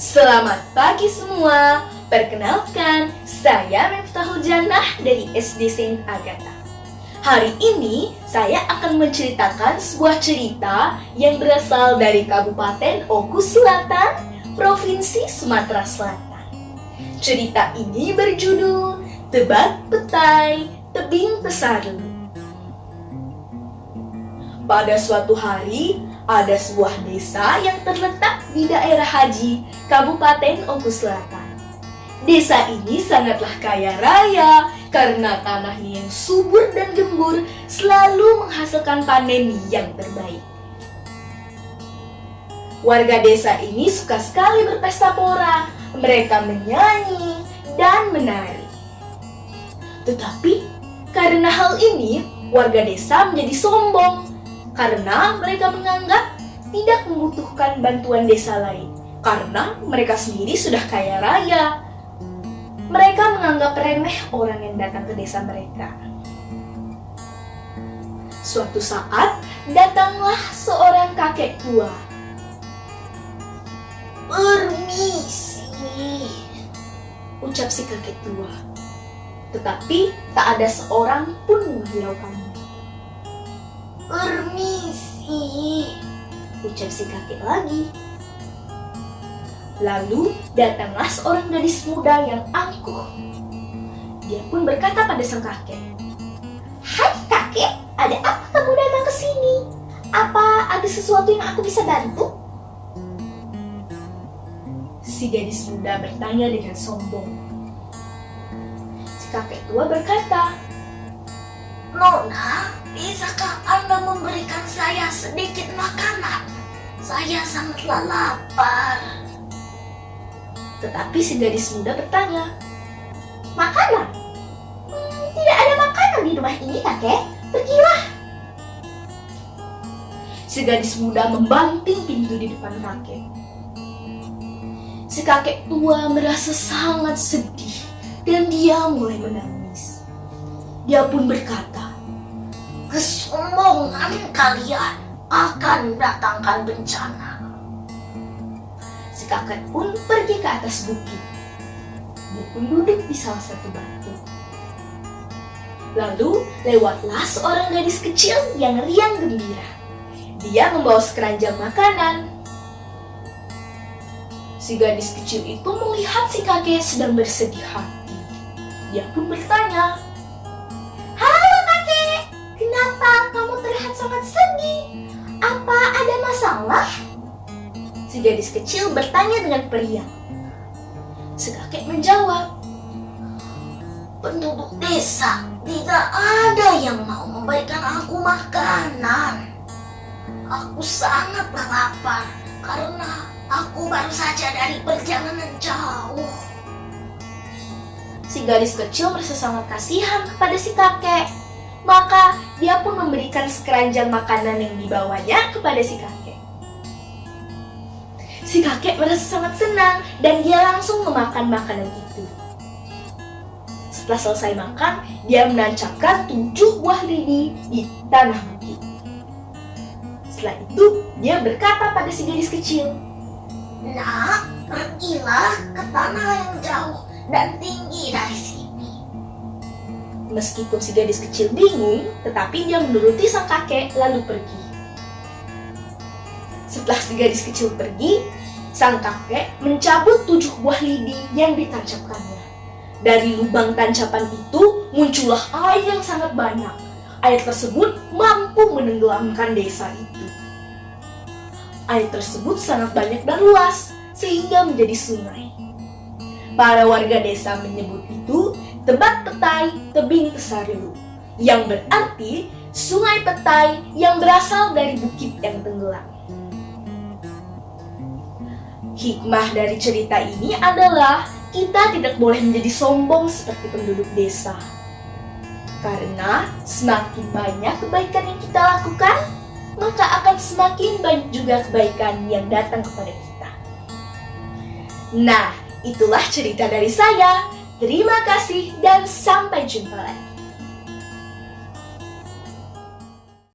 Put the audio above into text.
Selamat pagi semua. Perkenalkan, saya Miftahul Jannah dari SD Saint Agatha. Hari ini saya akan menceritakan sebuah cerita yang berasal dari Kabupaten Oku Selatan, Provinsi Sumatera Selatan. Cerita ini berjudul Tebak Petai, Tebing Tesaru. Pada suatu hari, ada sebuah desa yang terletak di daerah Haji, Kabupaten Oku Selatan. Desa ini sangatlah kaya raya karena tanahnya yang subur dan gembur selalu menghasilkan panen yang terbaik. Warga desa ini suka sekali berpesta pora, mereka menyanyi dan menari. Tetapi karena hal ini, warga desa menjadi sombong karena mereka menganggap tidak membutuhkan bantuan desa lain karena mereka sendiri sudah kaya raya. Mereka menganggap remeh orang yang datang ke desa mereka. Suatu saat, datanglah seorang kakek tua. "Permisi," ucap si kakek tua. Tetapi tak ada seorang pun menghiraukannya. "Permisi," ucap si kakek lagi. Lalu datanglah seorang gadis muda yang angkuh. Dia pun berkata pada sang kakek, "Hai kakek, ada apa kamu datang ke sini? Apa ada sesuatu yang aku bisa bantu?" Si gadis muda bertanya dengan sombong. Si kakek tua berkata, "Nona, bisakah Anda memberikan saya sedikit makanan? Saya sangatlah lapar." Tetapi si gadis muda bertanya, "Makanan? Tidak ada makanan di rumah ini, kakek. Pergilah." Si gadis muda membanting pintu di depan kakek. Si kakek tua merasa sangat sedih dan dia mulai menangis. Dia pun berkata, "Kesombongan kalian akan mendatangkan bencana." Si kakek pun pergi ke atas bukit. Dia pun duduk di salah satu batu. Lalu lewatlah seorang gadis kecil yang riang gembira. Dia membawa sekeranjang makanan. Si gadis kecil itu melihat si kakek sedang bersedih hati. Dia pun bertanya, "Halo kakek, kenapa kamu terlihat sangat sedih? Apa ada masalah?" Si gadis kecil bertanya dengan periang. Si kakek menjawab, "Penduduk desa tidak ada yang mau memberikan aku makanan. Aku sangat lapar karena aku baru saja dari perjalanan jauh." Si gadis kecil merasa sangat kasihan kepada si kakek. Maka dia pun memberikan sekeranjang makanan yang dibawanya kepada si kakek. Si kakek merasa sangat senang dan dia langsung memakan makanan itu. Setelah selesai makan, dia menancapkan 7 buah lidi di tanah bukit. Setelah itu, dia berkata pada si gadis kecil, "Nak, pergilah ke tanah yang jauh dan tinggi dari sini." Meskipun si gadis kecil bingung, tetapi dia menuruti sang kakek lalu pergi. Setelah si gadis kecil pergi, sang kakek mencabut 7 buah lidi yang ditancapkannya. Dari lubang tancapan itu muncullah air yang sangat banyak. Air tersebut mampu menenggelamkan desa itu. Air tersebut sangat banyak dan luas, sehingga menjadi sungai. Para warga desa menyebut itu Tebak Petai, Tebing Tesaru, yang berarti sungai petai yang berasal dari bukit yang tenggelam. Hikmah dari cerita ini adalah kita tidak boleh menjadi sombong seperti penduduk desa. Karena semakin banyak kebaikan yang kita lakukan, maka akan semakin banyak juga kebaikan yang datang kepada kita. Nah, itulah cerita dari saya. Terima kasih dan sampai jumpa lagi.